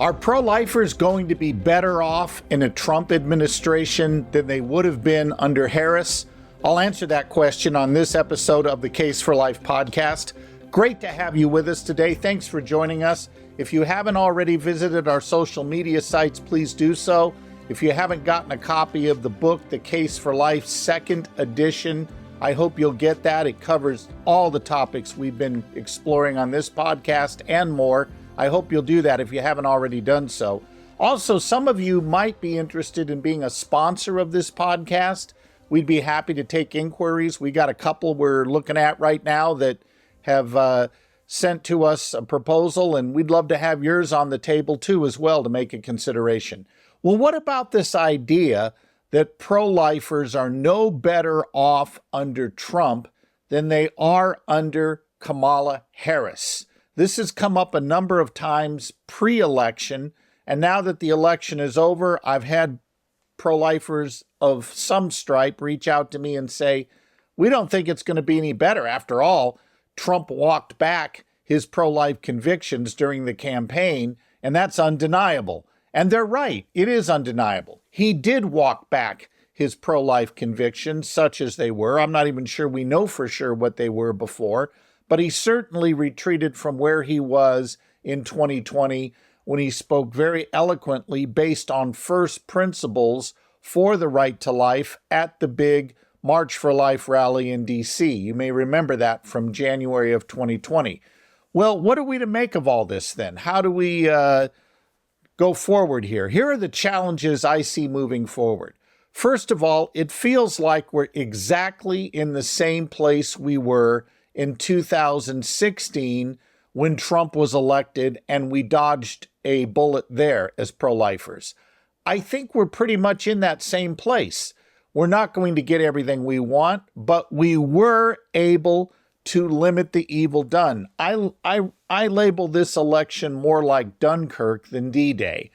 Are pro-lifers going to be better off in a Trump administration than they would have been under Harris? I'll answer that question on this episode of the Case for Life podcast. Great to have you with us today. Thanks for joining us. If you haven't already visited our social media sites, please do so. If you haven't gotten a copy of the book, The Case for Life, second edition, I hope you'll get that. It covers all the topics we've been exploring on this podcast and more. I hope you'll do that if you haven't already done so. Also, some of you might be interested in being a sponsor of this podcast. We'd be happy to take inquiries. We got a couple we're looking at right now that have sent to us a proposal, and we'd love to have yours on the table too as well to make a consideration. Well, what about this idea that pro-lifers are no better off under Trump than they are under Kamala Harris? This has come up a number of times pre-election, and now that the election is over, I've had pro-lifers of some stripe reach out to me and say, we don't think it's going to be any better. After all, Trump walked back his pro-life convictions during the campaign, and that's undeniable. And they're right. It is undeniable. He did walk back his pro-life convictions, such as they were. I'm not even sure we know for sure what they were before, but he certainly retreated from where he was in 2020 when he spoke very eloquently based on first principles for the right to life at the big March for Life rally in D.C. You may remember that from January of 2020. Well, what are we to make of all this then? How do we go forward here? Here are the challenges I see moving forward. First of all, it feels like we're exactly in the same place we were in 2016 when Trump was elected and we dodged a bullet there as pro-lifers. I think we're pretty much in that same place. We're not going to get everything we want, but we were able to limit the evil done. I label this election more like Dunkirk than D-Day.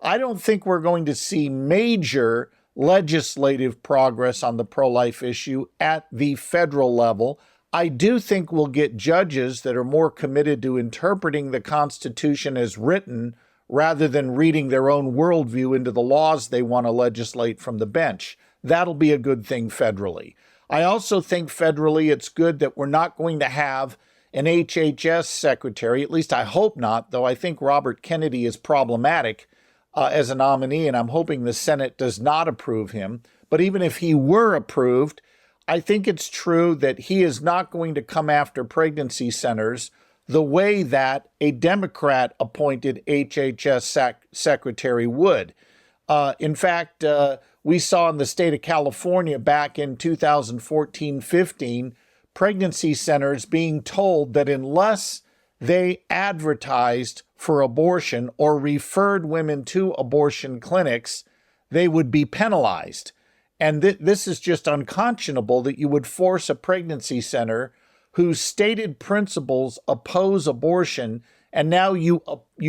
I don't think we're going to see major legislative progress on the pro-life issue at the federal level. I do think we'll get judges that are more committed to interpreting the Constitution as written rather than reading their own worldview into the laws they want to legislate from the bench. That'll be a good thing federally. I also think federally it's good that we're not going to have an HHS secretary, at least I hope not, though I think Robert Kennedy is problematic as a nominee, and I'm hoping the Senate does not approve him. But even if he were approved, I think it's true that he is not going to come after pregnancy centers the way that a Democrat-appointed HHS secretary would. In fact, we saw in the state of California back in 2014-15, pregnancy centers being told that unless they advertised for abortion or referred women to abortion clinics, they would be penalized. And this is just unconscionable that you would force a pregnancy center whose stated principles oppose abortion, and now you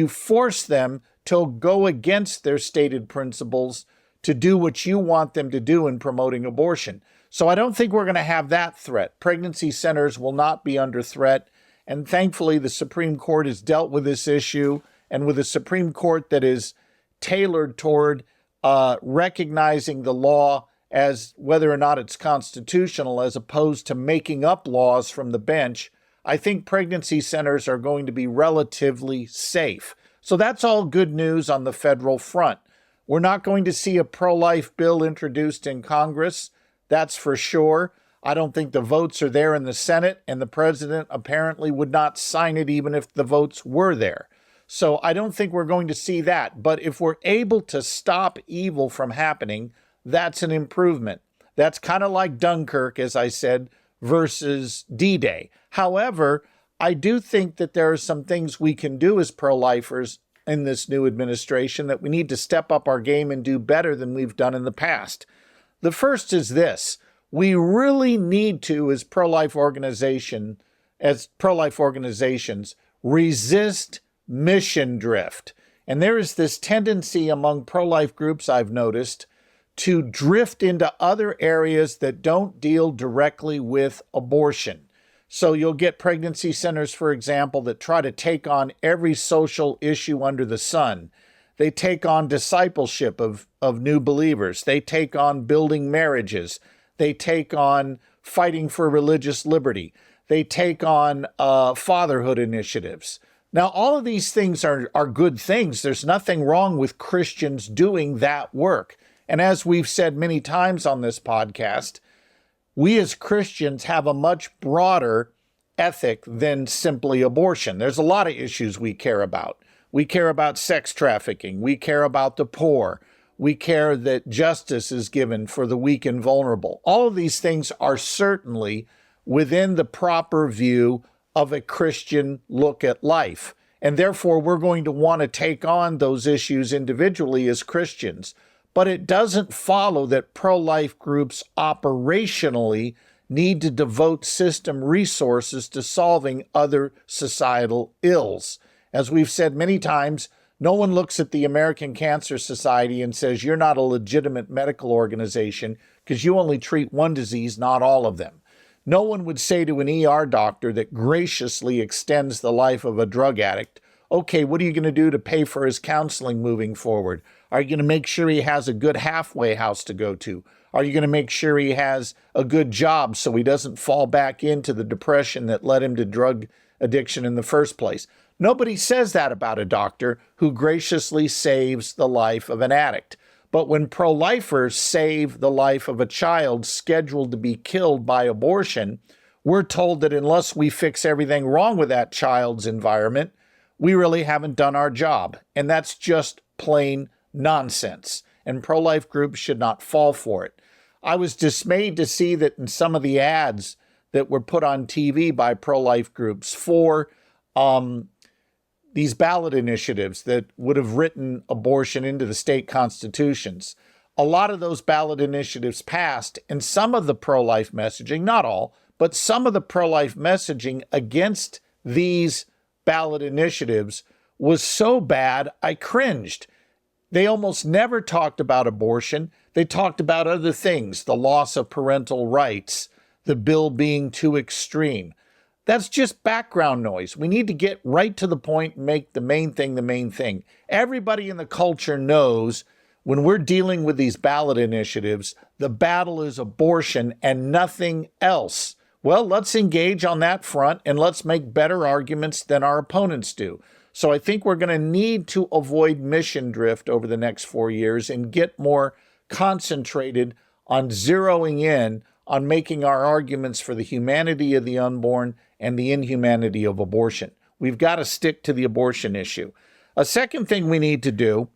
force them to go against their stated principles to do what you want them to do in promoting abortion. So I don't think we're going to have that threat. Pregnancy centers will not be under threat, and thankfully the Supreme Court has dealt with this issue, and with a Supreme Court that is tailored toward recognizing the law as whether or not it's constitutional as opposed to making up laws from the bench, I think pregnancy centers are going to be relatively safe. So that's all good news on the federal front. We're not going to see a pro-life bill introduced in Congress, that's for sure. I don't think the votes are there in the Senate, and the president apparently would not sign it even if the votes were there. So I don't think we're going to see that. But if we're able to stop evil from happening, that's an improvement. That's kind of like Dunkirk, as I said, versus D-Day. However, I do think that there are some things we can do as pro-lifers in this new administration that we need to step up our game and do better than we've done in the past. The first is this. We really need to, as pro-life organizations, resist mission drift. And there is this tendency among pro-life groups I've noticed to drift into other areas that don't deal directly with abortion. So you'll get pregnancy centers, for example, that try to take on every social issue under the sun. They take on discipleship of new believers. They take on building marriages. They take on fighting for religious liberty. They take on fatherhood initiatives. Now, all of these things are good things. There's nothing wrong with Christians doing that work. And as we've said many times on this podcast, we as Christians have a much broader ethic than simply abortion. There's a lot of issues we care about. We care about sex trafficking. We care about the poor. We care that justice is given for the weak and vulnerable. All of these things are certainly within the proper view of a Christian look at life. And therefore, we're going to want to take on those issues individually as Christians. But it doesn't follow that pro-life groups operationally need to devote system resources to solving other societal ills. As we've said many times, no one looks at the American Cancer Society and says, you're not a legitimate medical organization because you only treat one disease, not all of them. No one would say to an ER doctor that graciously extends the life of a drug addict, okay, what are you going to do to pay for his counseling moving forward? Are you going to make sure he has a good halfway house to go to? Are you going to make sure he has a good job so he doesn't fall back into the depression that led him to drug addiction in the first place? Nobody says that about a doctor who graciously saves the life of an addict. But when pro-lifers save the life of a child scheduled to be killed by abortion, we're told that unless we fix everything wrong with that child's environment, we really haven't done our job. And that's just plain nonsense. And pro-life groups should not fall for it. I was dismayed to see that in some of the ads that were put on TV by pro-life groups for these ballot initiatives that would have written abortion into the state constitutions. A lot of those ballot initiatives passed, and some of the pro-life messaging, not all, but some of the pro-life messaging against these ballot initiatives was so bad I cringed. They almost never talked about abortion. They talked about other things, the loss of parental rights, the bill being too extreme. That's just background noise. We need to get right to the point and make the main thing the main thing. Everybody in the culture knows when we're dealing with these ballot initiatives, the battle is abortion and nothing else. Well, let's engage on that front and let's make better arguments than our opponents do. So I think we're going to need to avoid mission drift over the next 4 years and get more concentrated on zeroing in on making our arguments for the humanity of the unborn and the inhumanity of abortion. We've got to stick to the abortion issue. A second thing we need to do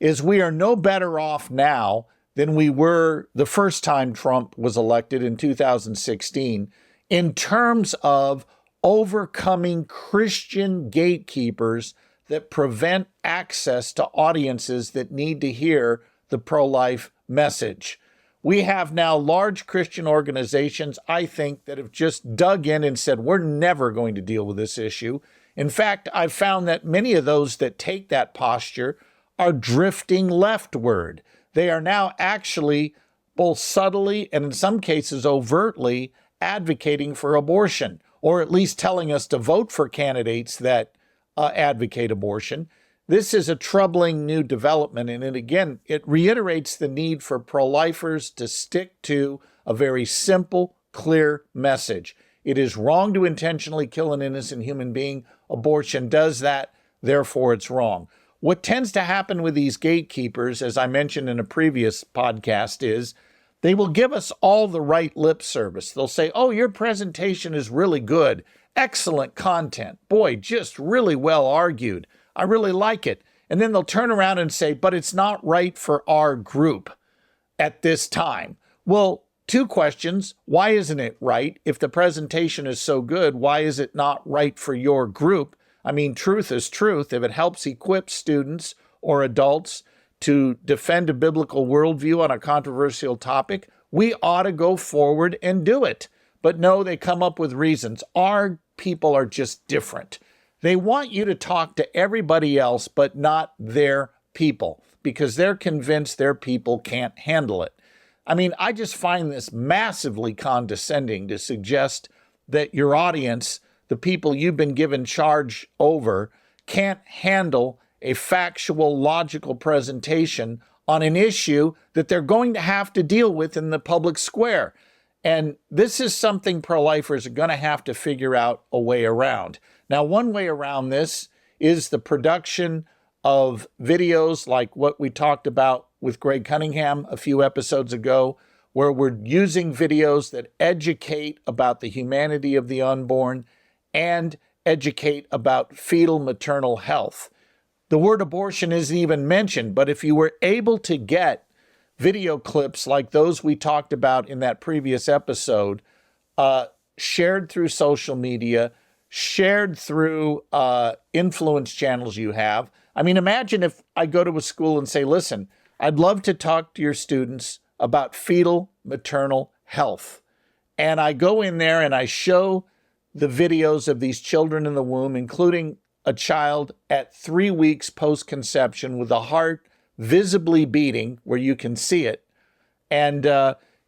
is we are no better off now than we were the first time Trump was elected in 2016 in terms of overcoming Christian gatekeepers that prevent access to audiences that need to hear the pro-life message. We have now large Christian organizations, I think, that have just dug in and said, we're never going to deal with this issue. In fact, I've found that many of those that take that posture are drifting leftward. They are now actually both subtly and in some cases overtly advocating for abortion, or at least telling us to vote for candidates that advocate abortion. This is a troubling new development, and it reiterates the need for pro-lifers to stick to a very simple, clear message. It is wrong to intentionally kill an innocent human being. Abortion does that, therefore it's wrong. What tends to happen with these gatekeepers, as I mentioned in a previous podcast, is they will give us all the right lip service. They'll say, oh, your presentation is really good. Excellent content. Boy, just really well argued. I really like it. And then they'll turn around and say, but it's not right for our group at this time. Well, two questions. Why isn't it right? If the presentation is so good, why is it not right for your group? I mean, truth is truth. If it helps equip students or adults to defend a biblical worldview on a controversial topic, we ought to go forward and do it. But no, they come up with reasons. Our people are just different. They want you to talk to everybody else, but not their people, because they're convinced their people can't handle it. I mean, I just find this massively condescending to suggest that your audience, the people you've been given charge over, can't handle a factual, logical presentation on an issue that they're going to have to deal with in the public square. And this is something pro-lifers are going to have to figure out a way around. Now, one way around this is the production of videos like what we talked about with Greg Cunningham a few episodes ago, where we're using videos that educate about the humanity of the unborn and educate about fetal maternal health. The word abortion isn't even mentioned, but if you were able to get video clips like those we talked about in that previous episode, shared through social media, shared through influence channels you have. I mean, imagine if I go to a school and say, listen, I'd love to talk to your students about fetal maternal health. And I go in there and I show the videos of these children in the womb, including a child at 3 weeks post-conception with a heart visibly beating where you can see it. And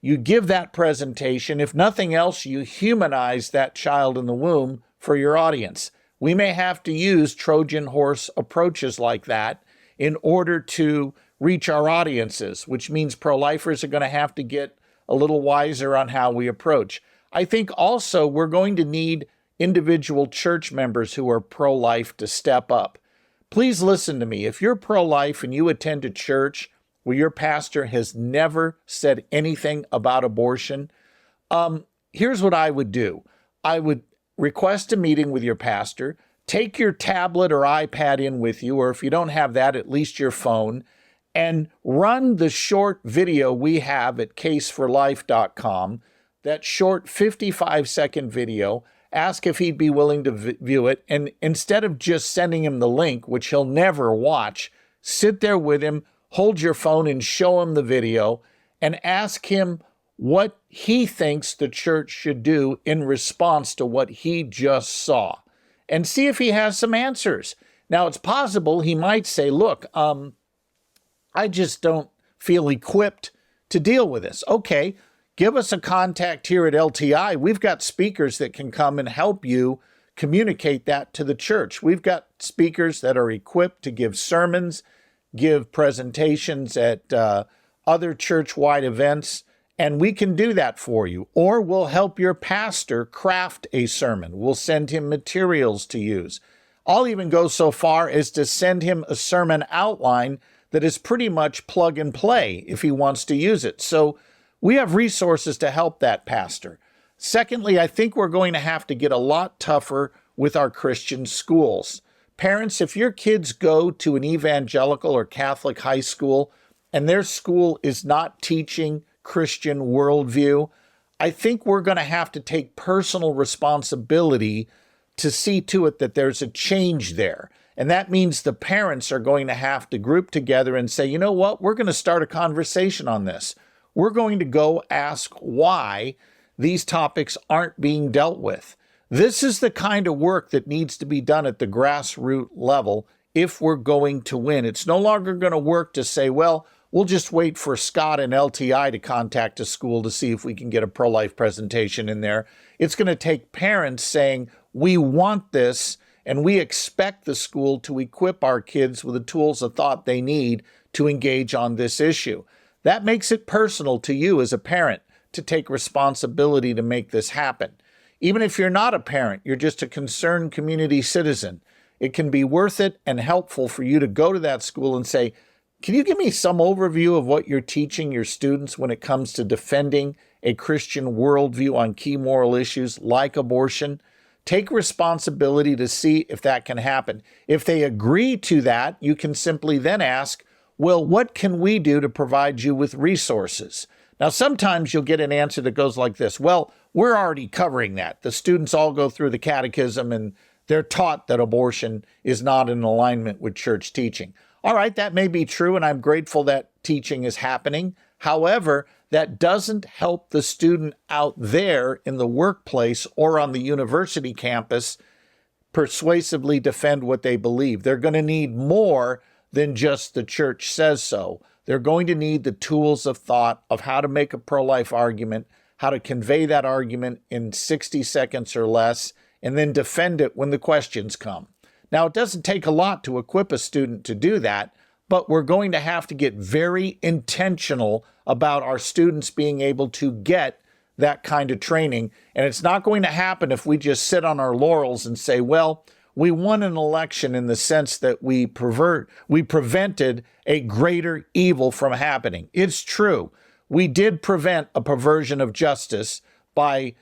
you give that presentation. If nothing else, you humanize that child in the womb for your audience. We may have to use Trojan horse approaches like that in order to reach our audiences, which means pro-lifers are going to have to get a little wiser on how we approach. I think also we're going to need individual church members who are pro-life to step up. Please listen to me. If you're pro-life and you attend a church where your pastor has never said anything about abortion, here's what I would do. I would request a meeting with your pastor, take your tablet or iPad in with you, or if you don't have that, at least your phone, and run the short video we have at caseforlife.com, that short 55-second video. Ask if he'd be willing to view it. And instead of just sending him the link, which he'll never watch, sit there with him, hold your phone and show him the video and ask him what he thinks the church should do in response to what he just saw, and see if he has some answers. Now, it's possible he might say, look, I just don't feel equipped to deal with this. Okay, give us a contact here at LTI. We've got speakers that can come and help you communicate that to the church. We've got speakers that are equipped to give sermons, give presentations at other church-wide events, and we can do that for you. Or we'll help your pastor craft a sermon. We'll send him materials to use. I'll even go so far as to send him a sermon outline that is pretty much plug and play if he wants to use it. So we have resources to help that pastor. Secondly, I think we're going to have to get a lot tougher with our Christian schools. Parents, if your kids go to an evangelical or Catholic high school and their school is not teaching Christian worldview, I think we're going to have to take personal responsibility to see to it that there's a change there. And that means the parents are going to have to group together and say, you know what, we're going to start a conversation on this. We're going to go ask why these topics aren't being dealt with. This is the kind of work that needs to be done at the grassroots level if we're going to win. It's no longer going to work to say, well, we'll just wait for Scott and LTI to contact a school to see if we can get a pro-life presentation in there. It's going to take parents saying, we want this, and we expect the school to equip our kids with the tools of thought they need to engage on this issue. That makes it personal to you as a parent to take responsibility to make this happen. Even if you're not a parent, you're just a concerned community citizen, it can be worth it and helpful for you to go to that school and say, can you give me some overview of what you're teaching your students when it comes to defending a Christian worldview on key moral issues like abortion? Take responsibility to see if that can happen. If they agree to that, you can simply then ask, well, what can we do to provide you with resources? Now, sometimes you'll get an answer that goes like this. Well, we're already covering that. The students all go through the catechism and they're taught that abortion is not in alignment with church teaching. All right, that may be true, and I'm grateful that teaching is happening. However, that doesn't help the student out there in the workplace or on the university campus persuasively defend what they believe. They're going to need more than just the church says so. They're going to need the tools of thought of how to make a pro-life argument, how to convey that argument in 60 seconds or less, and then defend it when the questions come. Now, it doesn't take a lot to equip a student to do that, but we're going to have to get very intentional about our students being able to get that kind of training. And it's not going to happen if we just sit on our laurels and say, well, we won an election in the sense that we prevented a greater evil from happening. It's true. We did prevent a perversion of justice by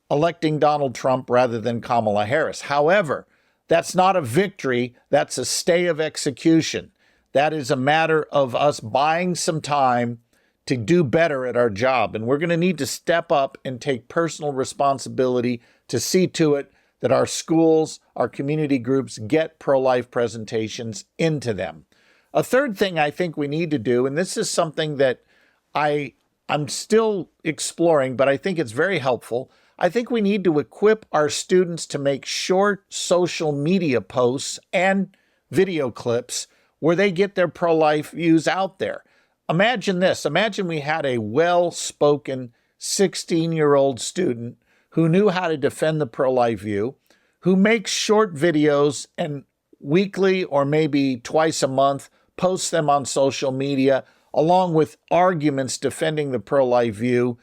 electing Donald Trump rather than Kamala Harris. However, that's not a victory. That's a stay of execution. That is a matter of us buying some time to do better at our job. And we're going to need to step up and take personal responsibility to see to it that our schools, our community groups get pro-life presentations into them. A third thing I think we need to do, and this is something that I'm still exploring, but I think it's very helpful. I think we need to equip our students to make short social media posts and video clips where they get their pro-life views out there. Imagine this. Imagine we had a well-spoken 16-year-old student who knew how to defend the pro-life view, who makes short videos and weekly or maybe twice a month posts them on social media along with arguments defending the pro-life view.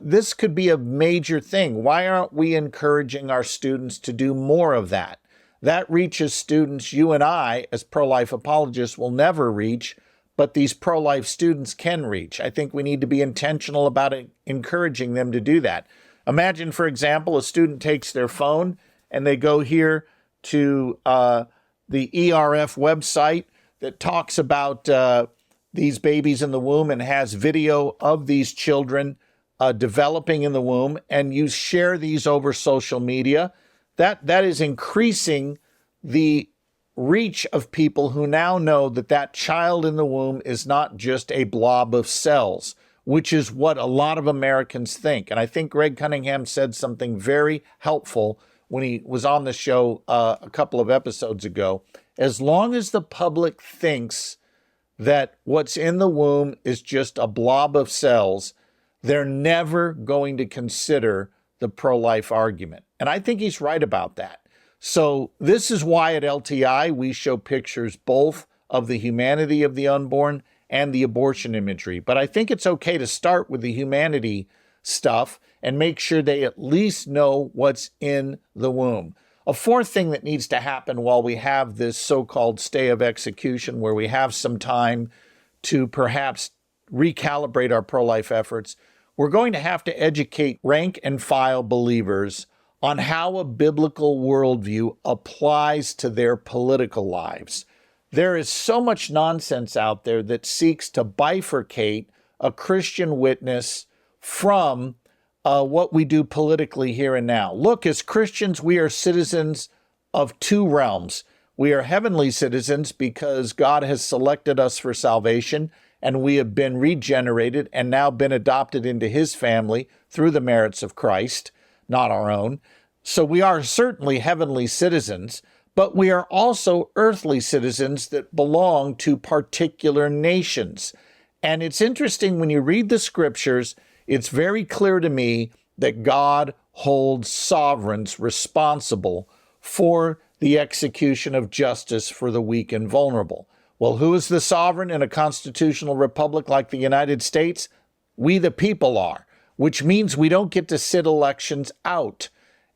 This could be a major thing. Why aren't we encouraging our students to do more of that? That reaches students you and I, as pro-life apologists, will never reach, but these pro-life students can reach. I think we need to be intentional about encouraging them to do that. Imagine, for example, a student takes their phone and they go here to the ERF website that talks about these babies in the womb and has video of these children developing in the womb, and you share these over social media. That is increasing the reach of people who now know that that child in the womb is not just a blob of cells, which is what a lot of Americans think. And I think Greg Cunningham said something very helpful when he was on the show a couple of episodes ago. As long as the public thinks that what's in the womb is just a blob of cells, they're never going to consider the pro-life argument. And I think he's right about that. So this is why at LTI we show pictures both of the humanity of the unborn and the abortion imagery. But I think it's okay to start with the humanity stuff and make sure they at least know what's in the womb. A fourth thing that needs to happen while we have this so-called stay of execution, where we have some time to perhaps recalibrate our pro-life efforts, we're going to have to educate rank and file believers on how a biblical worldview applies to their political lives. There is so much nonsense out there that seeks to bifurcate a Christian witness from what we do politically here and now. Look, as Christians, we are citizens of two realms. We are heavenly citizens because God has selected us for salvation, and we have been regenerated and now been adopted into his family through the merits of Christ, not our own. So we are certainly heavenly citizens, but we are also earthly citizens that belong to particular nations. And it's interesting when you read the scriptures, it's very clear to me that God holds sovereigns responsible for the execution of justice for the weak and vulnerable. Well, who is the sovereign in a constitutional republic like the United States? We the people are, which means we don't get to sit elections out.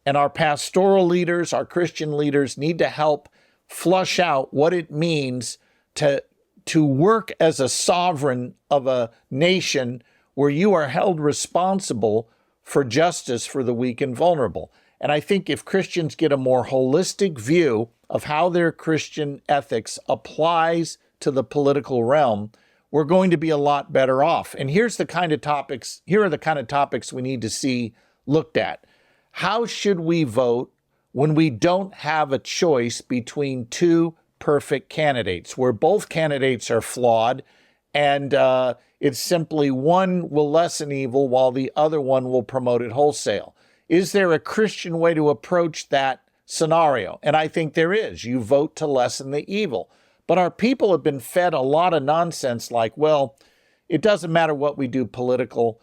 And our pastoral leaders, our Christian leaders, need to help flush out what it means to work as a sovereign of a nation where you are held responsible for justice for the weak and vulnerable. And I think if Christians get a more holistic view of how their Christian ethics applies to the political realm, we're going to be a lot better off. And here are the kind of topics we need to see looked at. How should we vote when we don't have a choice between two perfect candidates, where both candidates are flawed and it's simply one will lessen evil while the other one will promote it wholesale? Is there a Christian way to approach that scenario? And I think there is. You vote to lessen the evil. But our people have been fed a lot of nonsense like, well, it doesn't matter what we do political.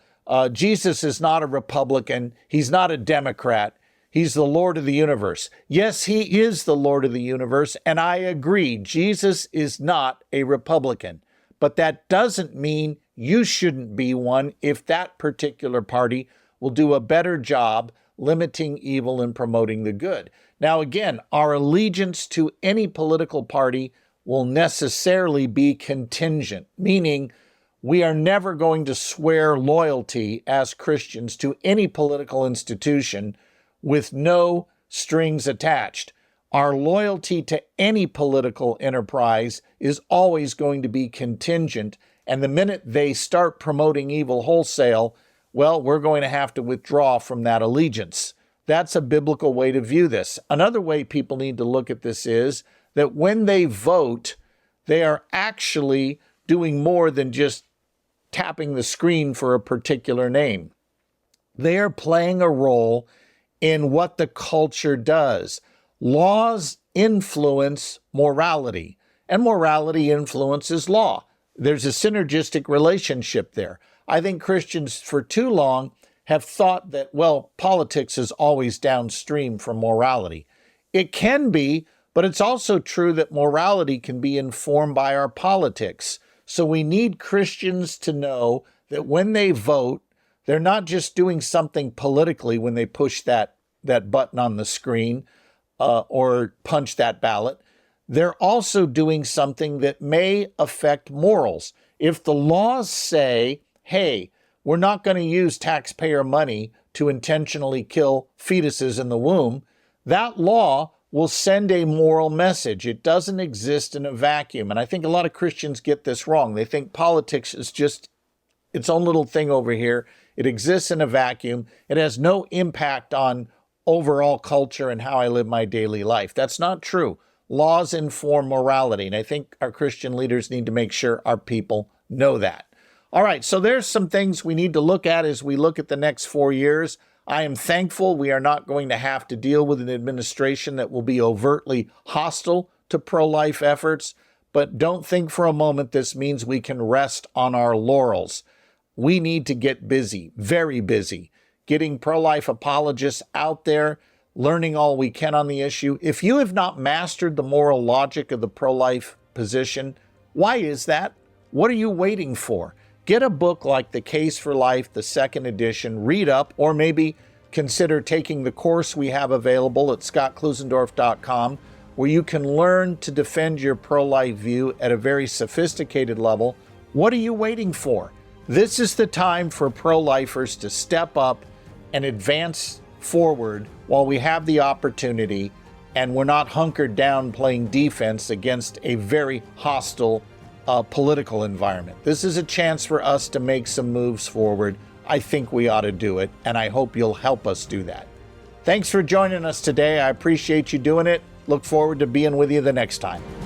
Jesus is not a Republican. He's not a Democrat. He's the Lord of the universe. Yes, he is the Lord of the universe, and I agree, Jesus is not a Republican. But that doesn't mean you shouldn't be one if that particular party will do a better job limiting evil and promoting the good. Now, again, our allegiance to any political party will necessarily be contingent, meaning we are never going to swear loyalty as Christians to any political institution with no strings attached. Our loyalty to any political enterprise is always going to be contingent, and the minute they start promoting evil wholesale, well, we're going to have to withdraw from that allegiance. That's a biblical way to view this. Another way people need to look at this is that when they vote, they are actually doing more than just tapping the screen for a particular name. They are playing a role in what the culture does. Laws influence morality, and morality influences law. There's a synergistic relationship there. I think Christians for too long have thought that, well, politics is always downstream from morality. It can be, but it's also true that morality can be informed by our politics. So we need Christians to know that when they vote, they're not just doing something politically when they push that button on the screen or punch that ballot. They're also doing something that may affect morals. If the laws say, hey, we're not going to use taxpayer money to intentionally kill fetuses in the womb, that law will send a moral message. It doesn't exist in a vacuum. And I think a lot of Christians get this wrong. They think politics is just its own little thing over here. It exists in a vacuum. It has no impact on overall culture and how I live my daily life. That's not true. Laws inform morality, and I think our Christian leaders need to make sure our people know that. All right, so there's some things we need to look at as we look at the next 4 years. I am thankful we are not going to have to deal with an administration that will be overtly hostile to pro-life efforts, but don't think for a moment this means we can rest on our laurels. We need to get busy, very busy, getting pro-life apologists out there, learning all we can on the issue. If you have not mastered the moral logic of the pro-life position, why is that? What are you waiting for? Get a book like The Case for Life, the second edition, read up, or maybe consider taking the course we have available at scottklusendorf.com, where you can learn to defend your pro-life view at a very sophisticated level. What are you waiting for? This is the time for pro-lifers to step up and advance forward while we have the opportunity and we're not hunkered down playing defense against a very hostile political environment. This is a chance for us to make some moves forward. I think we ought to do it, and I hope you'll help us do that. Thanks for joining us today. I appreciate you doing it. Look forward to being with you the next time.